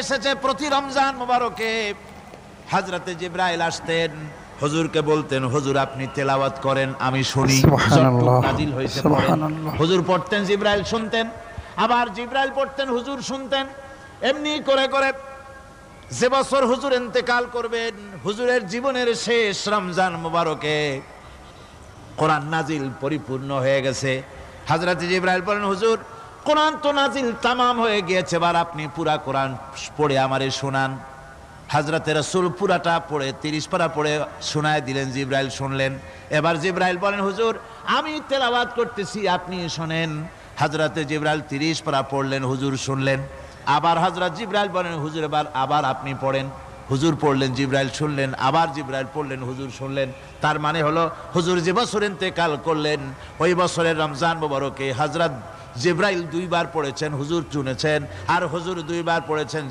এসেছে প্রতি রমজান মোবারকে হযরতে জিবরাইল আসতেন, হুজুরকে বলতেন হুজুর আপনি তেলাওয়াত করেন আমি শুনি। সুবহানাল্লাহ, নাজিল হয়েছে সুবহানাল্লাহ। হুজুর পড়তেন, জিবরাইল শুনতেন, আবার জিবরাইল পড়তেন, হুজুর শুনতেন। এমনি করে করে যে বছর হুজুর ইন্তেকাল করবেন, হুজুরের জীবনের শেষ রমজান মোবারকে কোরআন নাজিল পরিপূর্ণ হয়ে গেছে। হযরত জিবরাইল বলেন হুজুর কোরআন তো নাজিল তামাম হয়ে গিয়েছে, এবার আপনি পুরা কোরআন পড়ে আমারে শোনান। হযরতে রাসূল পুরাটা পড়ে 30 পারা পড়ে শোনায় দিলেন, জিবরাইল শুনলেন। এবার জিবরাইল বলেন হুজুর আমি তেলাওয়াত করতেছি আপনি শোনেন। হযরতে জিবরাইল 30 পারা পড়লেন, হুজুর শুনলেন। আবার হযরত জিবরাইল বলেন হুজুর এবার আবার আপনি পড়েন। হুজুর পড়লেন, জিবরাইল শুনলেন, আবার জিবরাইল পড়লেন, হুজুর শুনলেন। তার মানে হলো হুজুর যে বছর ইন্তেকাল করলেন ওই বছরের রমজান মোবারকে হযরত জিবরাইল 2 বার পড়েছেন, হুজুর শুনেছেন, আর হুজুর 2 বার পড়েছেন।